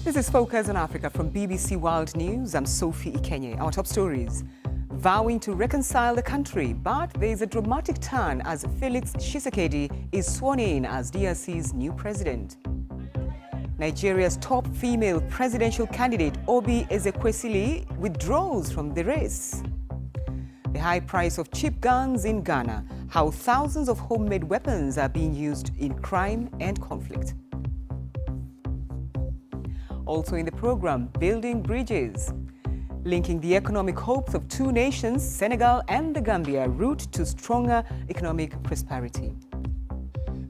This is Focus on Africa from BBC World News. I'm Sophie Ikenye. Our top stories. Vowing to reconcile the country, but there is a dramatic turn as Felix Tshisekedi is sworn in as DRC's new president. Nigeria's top female presidential candidate, Obi Ezekwesili, withdraws from the race. The high price of cheap guns in Ghana, how thousands of homemade weapons are being used in crime and conflict. Also in the program, building bridges, linking the economic hopes of two nations, Senegal and the Gambia, route to stronger economic prosperity.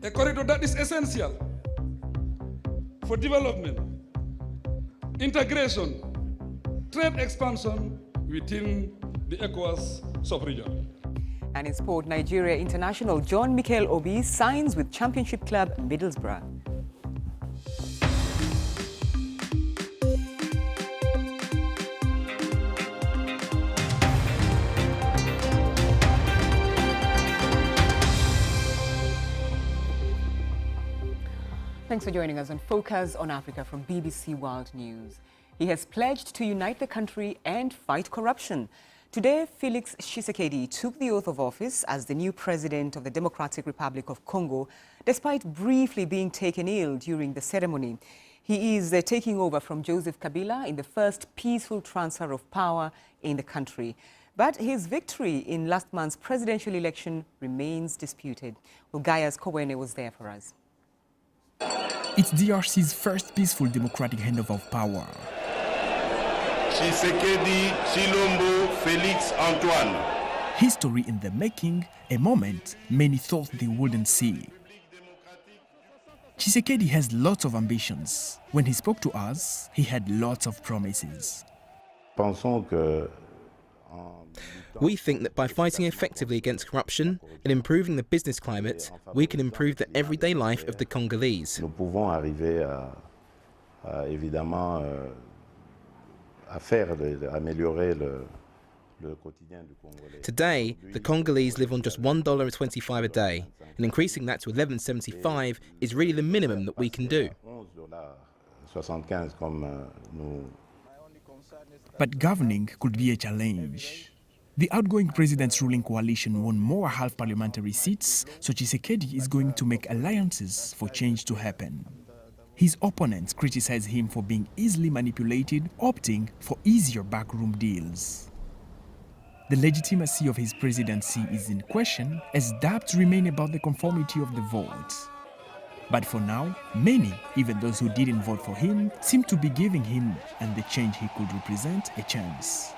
A corridor that is essential for development, integration, trade expansion within the ECOWAS sub-region. And in sport, Nigeria international John Mikel Obi signs with Championship club Middlesbrough. Thanks for joining us on Focus on Africa from BBC World News. He has pledged to unite the country and fight corruption. Today, Felix Tshisekedi took the oath of office as the new president of the Democratic Republic of Congo, despite briefly being taken ill during the ceremony. He is taking over from Joseph Kabila in the first peaceful transfer of power in the country. But his victory in last month's presidential election remains disputed. Well, Gaius Kowene was there for us. It's DRC's first peaceful democratic handover of power. Tshisekedi, Chilombo, Felix Antoine. History in the making, a moment many thought they wouldn't see. Tshisekedi has lots of ambitions. When he spoke to us, he had lots of promises. We think that by fighting effectively against corruption and improving the business climate, we can improve the everyday life of the Congolese. Today, the Congolese live on just $1.25 a day, and increasing that to $11.75 is really the minimum that we can do. But governing could be a challenge. The outgoing president's ruling coalition won more half parliamentary seats, so Tshisekedi is going to make alliances for change to happen. His opponents criticize him for being easily manipulated, opting for easier backroom deals. The legitimacy of his presidency is in question, as doubts remain about the conformity of the vote. But for now, many, even those who didn't vote for him, seem to be giving him and the change he could represent a chance.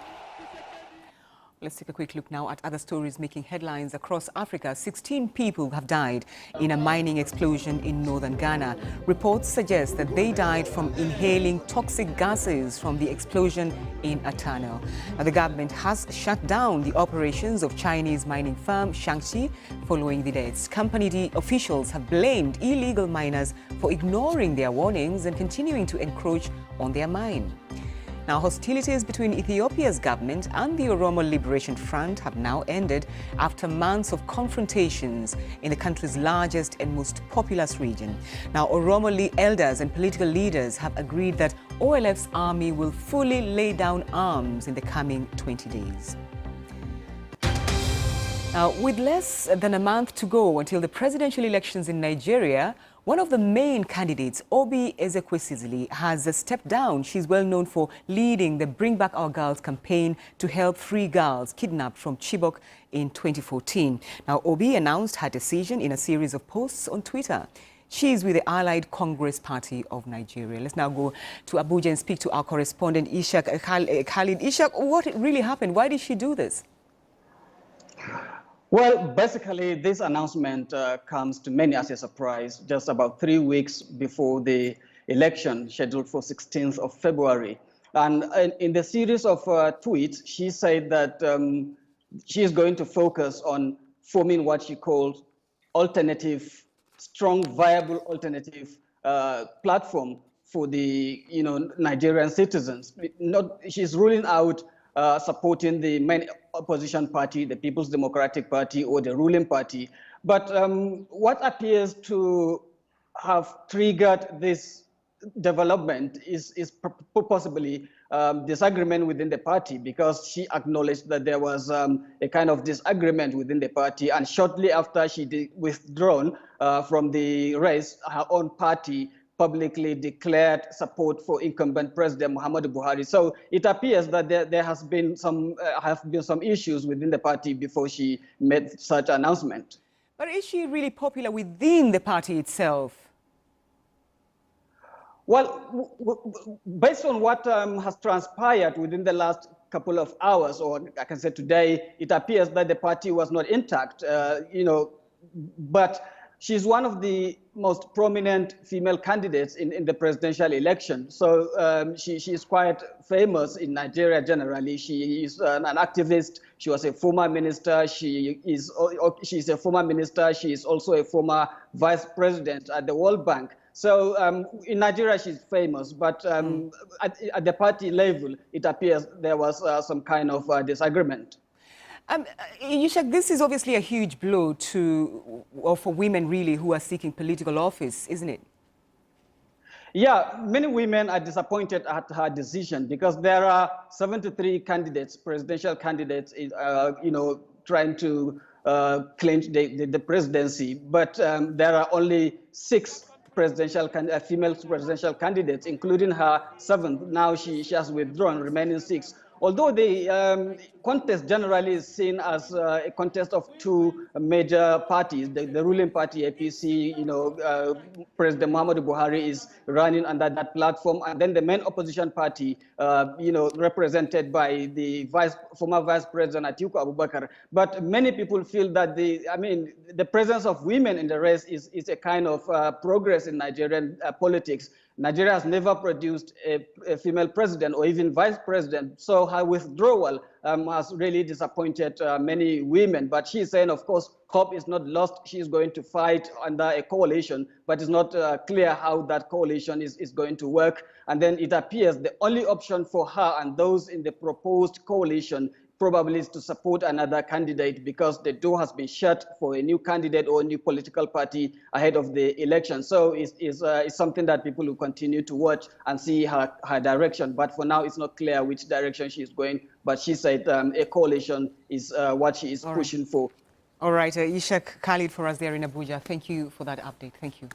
Let's take a quick look now at other stories making headlines across Africa. 16 people have died in a mining explosion in northern Ghana. Reports suggest that they died from inhaling toxic gases from the explosion in a tunnel. Now, the government has shut down the operations of Chinese mining firm Shangxi following the deaths. Company officials have blamed illegal miners for ignoring their warnings and continuing to encroach on their mine. Now, hostilities between Ethiopia's government and the Oromo Liberation Front have now ended after months of confrontations in the country's largest and most populous region. Now, Oromo elders and political leaders have agreed that OLF's army will fully lay down arms in the coming 20 days. Now, with less than a month to go until the presidential elections in Nigeria, one of the main candidates, Obi Ezekwesili, has stepped down. She's well known for leading the Bring Back Our Girls campaign to help free girls kidnapped from Chibok in 2014. Now, Obi announced her decision in a series of posts on Twitter. She's with the Allied Congress Party of Nigeria. Let's now go to Abuja and speak to our correspondent, Ishak Khalid. Ishak, what really happened? Why did she do this? Well, basically, this announcement comes to many as a surprise, just about 3 weeks before the election scheduled for 16th of February. And in the series of tweets, she said that she is going to focus on forming what she called alternative, strong, viable alternative platform for the Nigerian citizens. She's ruling out supporting the main opposition party, the People's Democratic Party, or the ruling party. But what appears to have triggered this development is possibly disagreement within the party, because she acknowledged that there was a kind of disagreement within the party, and shortly after she withdrawn from the race, her own party publicly declared support for incumbent President Muhammadu Buhari. So it appears that there has been some issues within the party before she made such announcement. But is she really popular within the party itself? Well, based on what has transpired within the last couple of hours, or I can say today, it appears that the party was not intact, but she's one of the most prominent female candidates in the presidential election. So she is quite famous in Nigeria generally. She is an activist. She was a former minister. She's a former minister. She is also a former vice president at the World Bank. So in Nigeria, she's famous, but at the party level, it appears there was some kind of disagreement. Ishak, this is obviously a huge blow for women really who are seeking political office, isn't it? Yeah, many women are disappointed at her decision, because there are 73 candidates, presidential candidates, trying to claim the presidency, but there are only 6 female presidential candidates, including her 7th. Now she has withdrawn, remaining 6. Although the contest generally is seen as a contest of 2 major parties, the ruling party, APC, President Muhammadu Buhari is running under that platform, and then the main opposition party, represented by the former Vice President Atiku Abubakar. But many people feel that the presence of women in the race is a kind of progress in Nigerian politics. Nigeria has never produced a female president or even vice president, so her withdrawal has really disappointed many women. But she's saying, of course, hope is not lost. She's going to fight under a coalition, but it's not clear how that coalition is going to work. And then it appears the only option for her and those in the proposed coalition probably is to support another candidate, because the door has been shut for a new candidate or a new political party ahead of the election. So it's something that people will continue to watch and see her direction. But for now, it's not clear which direction she is going. But she said a coalition is what she is pushing for. All right, Ishak Khalid for us there in Abuja. Thank you for that update. Thank you.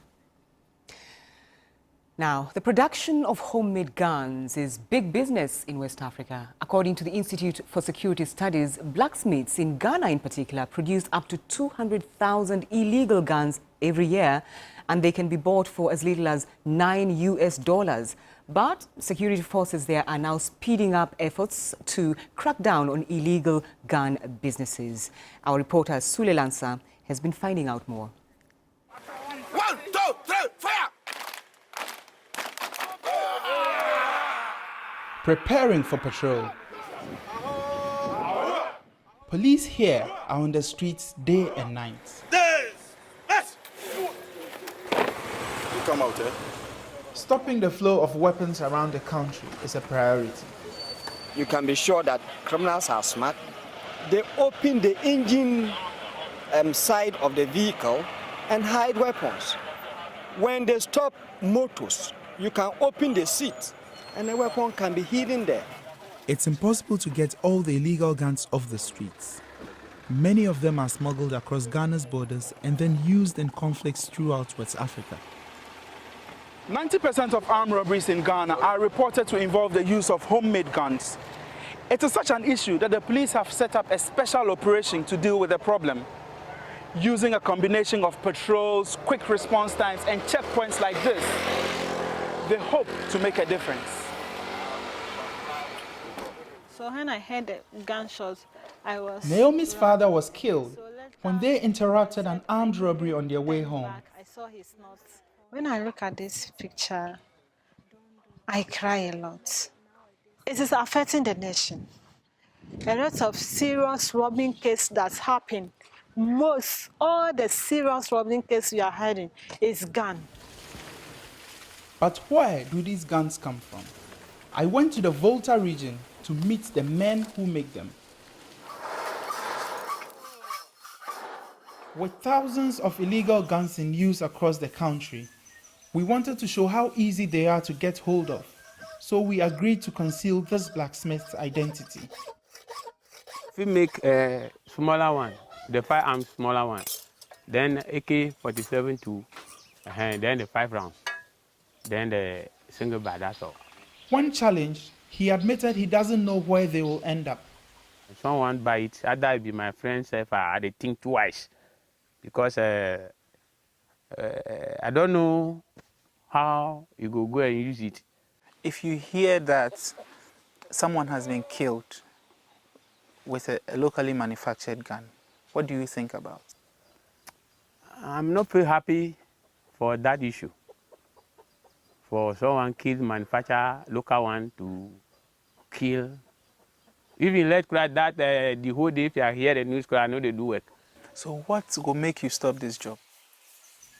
Now, the production of homemade guns is big business in West Africa. According to the Institute for Security Studies, blacksmiths in Ghana in particular produce up to 200,000 illegal guns every year, and they can be bought for as little as $9. But security forces there are now speeding up efforts to crack down on illegal gun businesses. Our reporter Sule Lansa has been finding out more. 1, 2, 3, fire! Preparing for patrol. Police here are on the streets day and night. You come out, eh? Stopping the flow of weapons around the country is a priority. You can be sure that criminals are smart. They open the engine side of the vehicle and hide weapons. When they stop motors, you can open the seat and the weapon can be hidden there. It's impossible to get all the illegal guns off the streets. Many of them are smuggled across Ghana's borders and then used in conflicts throughout West Africa. 90% of armed robberies in Ghana are reported to involve the use of homemade guns. It is such an issue that the police have set up a special operation to deal with the problem. Using a combination of patrols, quick response times, and checkpoints like this, they hope to make a difference. So when I heard the gunshots, I was... Naomi's father was killed when they interrupted an armed robbery on their way home. I saw his notes. When I look at this picture, I cry a lot. It is affecting the nation. A lot of serious robbing cases that's happened. All the serious robbing cases we are having is gun. But where do these guns come from? I went to the Volta region to meet the men who make them. With thousands of illegal guns in use across the country, We wanted to show how easy they are to get hold of, so we agreed to conceal this blacksmith's identity. If we make a smaller one, the 5-arm smaller one, then AK-47 2, then the 5 rounds, then the single bar, that's all. When challenged, he admitted he doesn't know where they will end up. If someone buy it, either it be my friends, if I had to think twice, because I don't know how you go and use it. If you hear that someone has been killed with a locally manufactured gun, what do you think about? I'm not very happy for that issue. For someone kill, manufacture local one to kill. Even let that the whole day if you are here the news, I know they do work. So what will make you stop this job?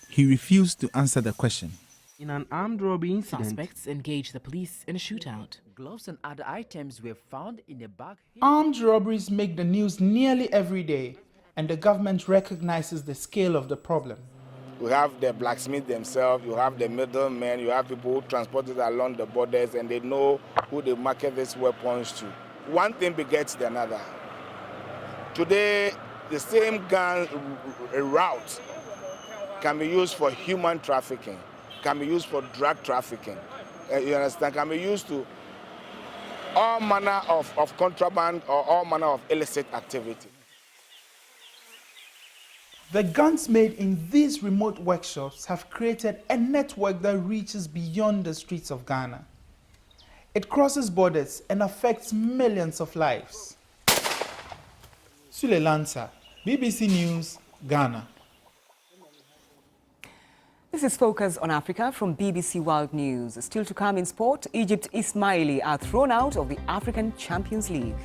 He refused to answer the question. In an armed robbery incident, suspects engaged the police in a shootout. Gloves and other items were found in a bag. Armed robberies make the news nearly every day, and the government recognizes the scale of the problem. You have the blacksmith themselves, you have the middlemen, you have people who transport it along the borders, and they know who they market these weapons to. One thing begets the another. Today, the same gun route can be used for human trafficking, can be used for drug trafficking, you understand, can be used to all manner of contraband or all manner of illicit activity. The guns made in these remote workshops have created a network that reaches beyond the streets of Ghana. It crosses borders and affects millions of lives. Sule Lansa, BBC News, Ghana. This is Focus on Africa from BBC World News. Still to come in sport, Egypt Ismaili are thrown out of the African Champions League.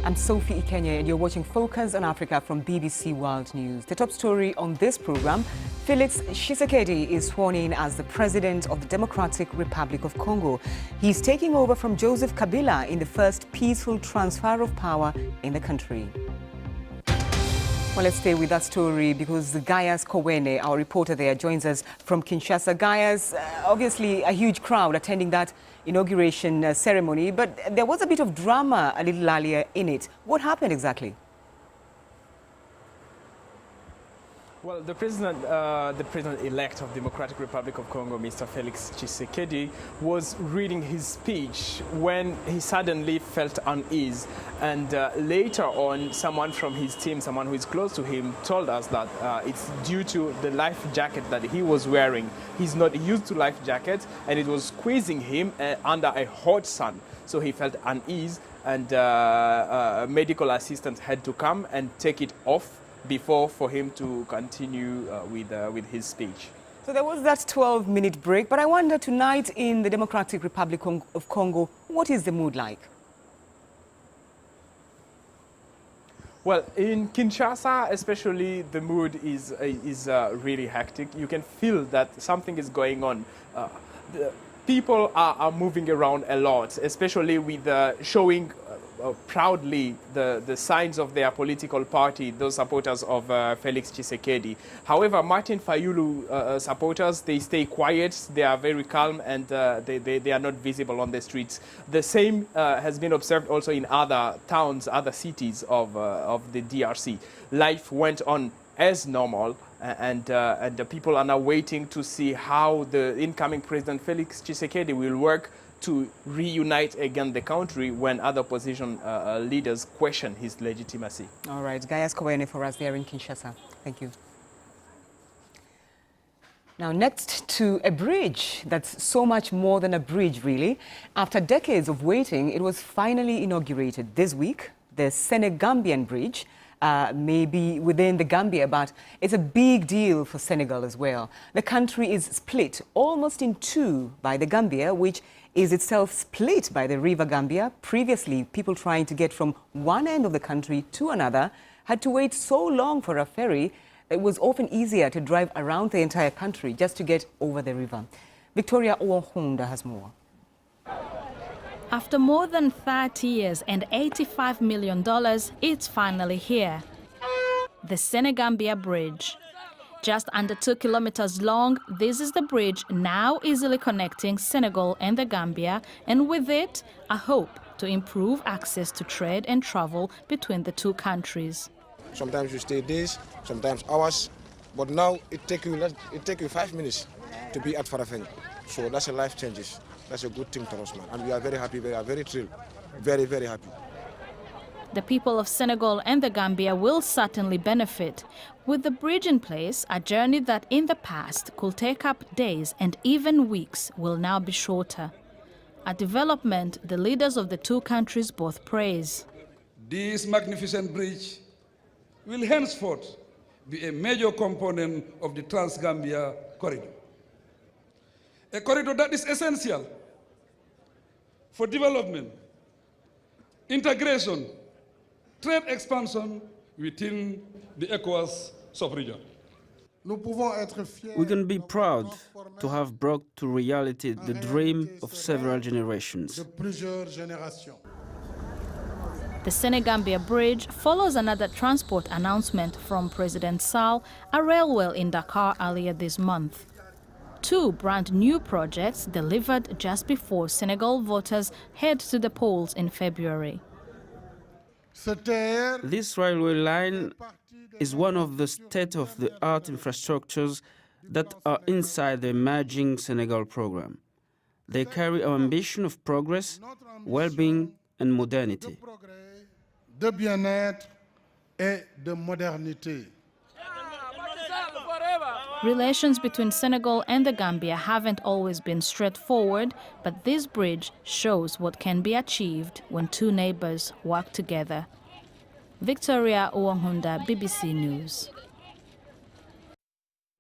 I'm Sophie Ikenya and you're watching Focus on Africa from BBC World News. The top story on this program, Felix Tshisekedi is sworn in as the President of the Democratic Republic of Congo. He's taking over from Joseph Kabila in the first peaceful transfer of power in the country. Well, let's stay with that story because Gaius Kowene, our reporter there, joins us from Kinshasa. Gaius, obviously a huge crowd attending that inauguration ceremony, but there was a bit of drama a little earlier in it. What happened exactly? Well, the president-elect of the Democratic Republic of Congo, Mr. Felix Tshisekedi, was reading his speech when he suddenly felt unease. And later on, someone from his team, someone who is close to him, told us that it's due to the life jacket that he was wearing. He's not used to life jackets, and it was squeezing him under a hot sun. So he felt unease, and medical assistants had to come and take it off for him to continue with his speech. So there was that 12-minute break, but I wonder tonight in the Democratic Republic of Congo, what is the mood like? Well, in Kinshasa, especially, the mood is really hectic. You can feel that something is going on. People are moving around a lot, especially with showing proudly the signs of their political party, those supporters of Felix Tshisekedi. However, Martin Fayulu supporters, they stay quiet, they are very calm, and they are not visible on the streets. The same has been observed also in other towns, other cities of the DRC. Life went on as normal, and the people are now waiting to see how the incoming president Felix Tshisekedi will work to reunite again the country when other opposition leaders question his legitimacy. All right, Gaius Kowene for us there in Kinshasa. Thank you. Now, next to a bridge that's so much more than a bridge, really. After decades of waiting, it was finally inaugurated this week, the Senegambian bridge. Maybe within the Gambia, but it's a big deal for Senegal as well. The country is split almost in two by the Gambia, which is itself split by the River Gambia. Previously, people trying to get from one end of the country to another had to wait so long for a ferry. It was often easier to drive around the entire country just to get over the river. Victoria Owahonda has more. After more than 30 years and $85 million, it's finally here. the Senegambia Bridge. Just under 2 kilometers long, this is the bridge now easily connecting Senegal and the Gambia, and with it, a hope to improve access to trade and travel between the two countries. Sometimes you stay days, sometimes hours, but now it take you 5 minutes to be at Farafenni. So that's a life changes. That's a good thing for us, man. And we are very happy, we are very thrilled, very, very happy. The people of Senegal and the Gambia will certainly benefit. With the bridge in place, a journey that in the past could take up days and even weeks will now be shorter. A development the leaders of the two countries both praise. This magnificent bridge will henceforth be a major component of the Trans-Gambia corridor. A corridor that is essential for development, integration, trade expansion within the ECOWAS sub-region. We can be proud to have brought to reality the dream of several generations. The Senegambia Bridge follows another transport announcement from President Sall, a railway in Dakar earlier this month. 2 brand new projects delivered just before Senegal voters head to the polls in February. This railway line is one of the state-of-the-art infrastructures that are inside the emerging Senegal program. They carry our ambition of progress, well-being and modernity. De bien-être et de modernité. Relations between Senegal and the Gambia haven't always been straightforward, but this bridge shows what can be achieved when two neighbors work together. Victoria Uwanghunda, BBC News.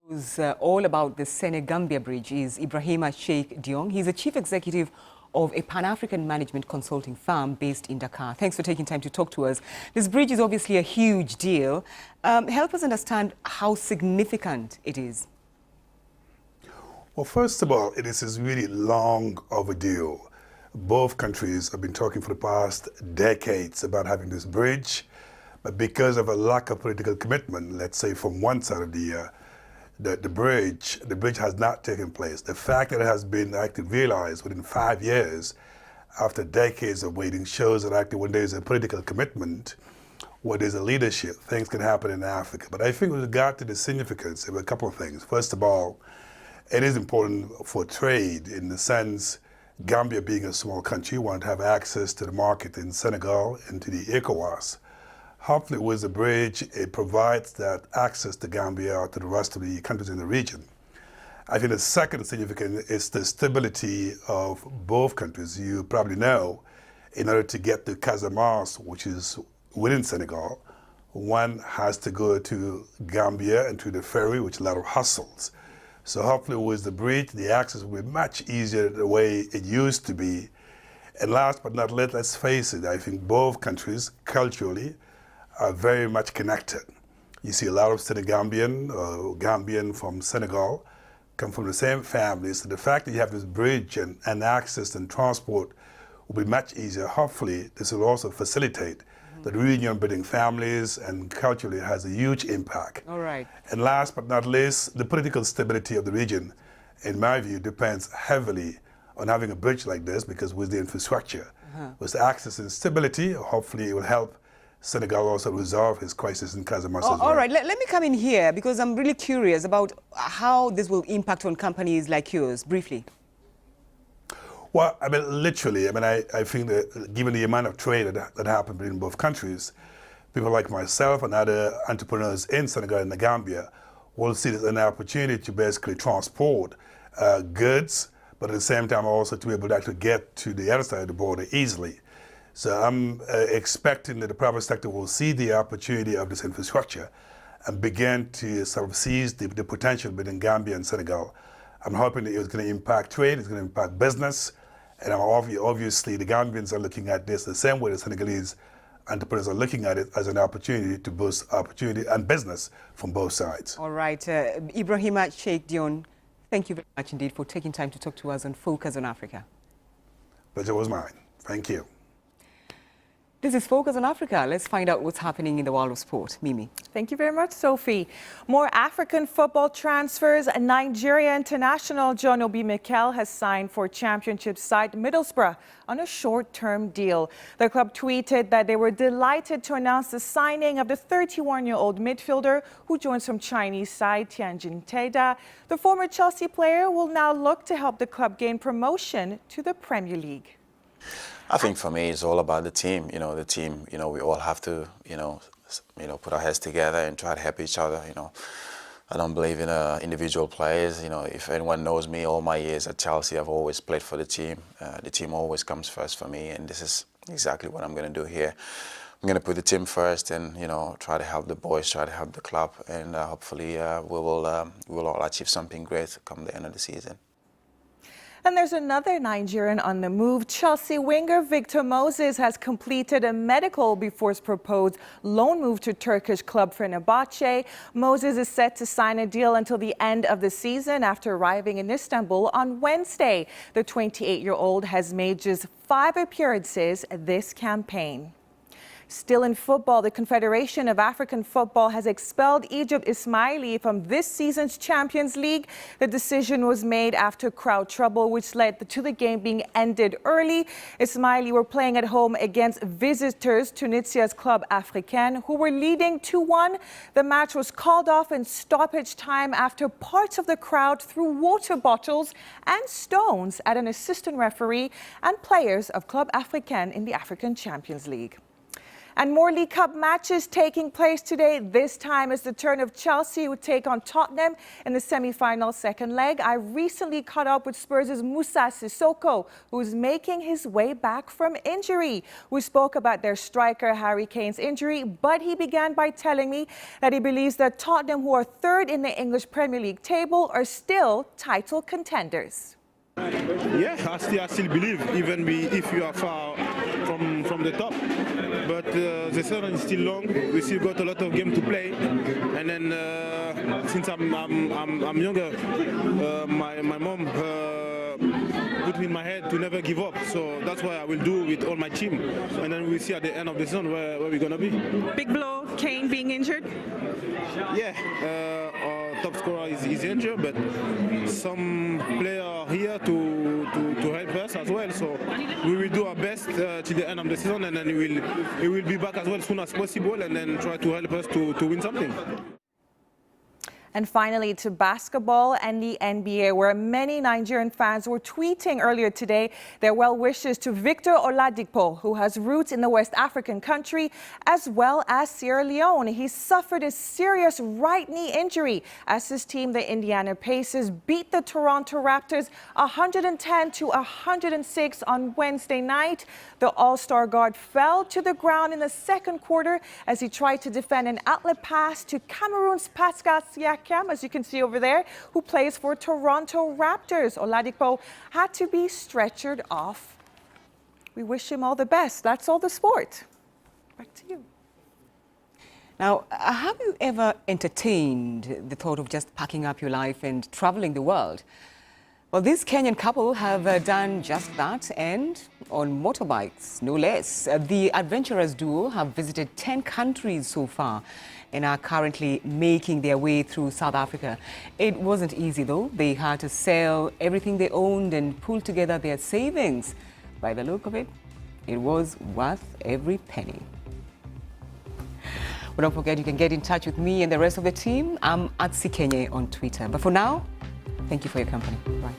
Who's all about the Senegambia Bridge is Ibrahima Sheikh Diong. He's the chief executive of a Pan-African management consulting firm based in Dakar. Thanks for taking time to talk to us. This bridge is obviously a huge deal. Help us understand how significant it is. Well, first of all, it is really long overdue. Both countries have been talking for the past decades about having this bridge, but because of a lack of political commitment, let's say from one side of the bridge has not taken place. The fact that it has been actually realized within 5 years after decades of waiting shows that actually when there's a political commitment, when there's a leadership, things can happen in Africa. But I think with regard to the significance, there were a couple of things. First of all, it is important for trade in the sense Gambia being a small country, want to have access to the market in Senegal and to the ECOWAS. Hopefully with the bridge, it provides that access to Gambia or to the rest of the countries in the region. I think the second significance is the stability of both countries. You probably know, in order to get to Casamance, which is within Senegal, one has to go to Gambia and through the ferry, which is a lot of hassles. So hopefully with the bridge, the access will be much easier the way it used to be. And last but not least, let's face it, I think both countries culturally are very much connected. You see a lot of Senegambian or Gambian from Senegal come from the same family. So the fact that you have this bridge and access and transport will be much easier. Hopefully, this will also facilitate the reunion between families, and culturally has a huge impact. All right. And last but not least, the political stability of the region, in my view, depends heavily on having a bridge like this, because with the infrastructure, with the access and stability, hopefully it will help Senegal also resolve his crisis in Casamance as well. All right, let me come in here because I'm really curious about how this will impact on companies like yours, briefly. Well, I mean, literally, I think that given the amount of trade that happened between both countries, people like myself and other entrepreneurs in Senegal and the Gambia will see this as an opportunity to basically transport goods, but at the same time also to be able to actually get to the other side of the border easily. So I'm expecting that the private sector will see the opportunity of this infrastructure and begin to sort of seize the potential between Gambia and Senegal. I'm hoping that it's going to impact trade, it's going to impact business, and obviously the Gambians are looking at this the same way the Senegalese entrepreneurs are looking at it, as an opportunity to boost opportunity and business from both sides. All right, Ibrahima Sheikh Diong, thank you very much indeed for taking time to talk to us on Focus on Africa. Pleasure was mine. Thank you. This is Focus on Africa. Let's find out what's happening in the world of sport. Mimi. Thank you very much, Sophie. More African football transfers. Nigeria international John Obi Mikel has signed for championship side Middlesbrough on a short-term deal. The club tweeted that they were delighted to announce the signing of the 31-year-old midfielder who joins from Chinese side Tianjin Teda. The former Chelsea player will now look to help the club gain promotion to the Premier League. I think for me, it's all about the team. The team, we all have to, put our heads together and try to help each other, I don't believe in individual players. If anyone knows me, all my years at Chelsea, I've always played for the team. The team always comes first for me, and this is exactly what I'm going to do here. I'm going to put the team first and, try to help the boys, try to help the club, and hopefully we will all achieve something great come the end of the season. And there's another Nigerian on the move. Chelsea winger Victor Moses has completed a medical before his proposed loan move to Turkish club Fenerbahce. Moses is set to sign a deal until the end of the season after arriving in Istanbul on Wednesday. The 28-year-old has made just 5 appearances this campaign. Still in football, the Confederation of African Football has expelled Egypt Ismaili from this season's Champions League. The decision was made after crowd trouble, which led to the game being ended early. Ismaili were playing at home against visitors Tunisia's Club Africain, who were leading 2-1. The match was called off in stoppage time after parts of the crowd threw water bottles and stones at an assistant referee and players of Club Africain in the African Champions League. And more League Cup matches taking place today. This time is the turn of Chelsea, who take on Tottenham in the semi-final second leg. I recently caught up with Spurs' Moussa Sissoko, who's making his way back from injury. We spoke about their striker Harry Kane's injury, but he began by telling me that he believes that Tottenham, who are third in the English Premier League table, are still title contenders. Yeah, I still believe, even if you are far from the top. But the season is still long. We still got a lot of games to play. And then since I'm younger, my mom put me in my head to never give up. So that's what I will do with all my team. And then we'll see at the end of the season where we're going to be. Big blow, Kane being injured? Yeah, our top scorer is injured, but some players are here to help us as well. So we will do our best till the end of the season, and then he will be back as well as soon as possible, and then try to help us to win something. And finally, to basketball and the NBA, where many Nigerian fans were tweeting earlier today their well wishes to Victor Oladipo, who has roots in the West African country, as well as Sierra Leone. He suffered a serious right knee injury as his team, the Indiana Pacers, beat the Toronto Raptors 110-106 on Wednesday night. The All-Star guard fell to the ground in the second quarter as he tried to defend an outlet pass to Cameroon's Pascal Siakam, as you can see over there, who plays for Toronto Raptors. Oladipo had to be stretchered off. We wish him all the best. That's all the sport. Back to you. Now, have you ever entertained the thought of just packing up your life and traveling the world? Well, this Kenyan couple have done just that, and on motorbikes, no less. The adventurous duo have visited 10 countries so far and are currently making their way through South Africa. It wasn't easy, though. They had to sell everything they owned and pull together their savings. By the look of it, it was worth every penny. Well, don't forget, you can get in touch with me and the rest of the team. I'm @CKenye on Twitter. But for now, thank you for your company. Bye.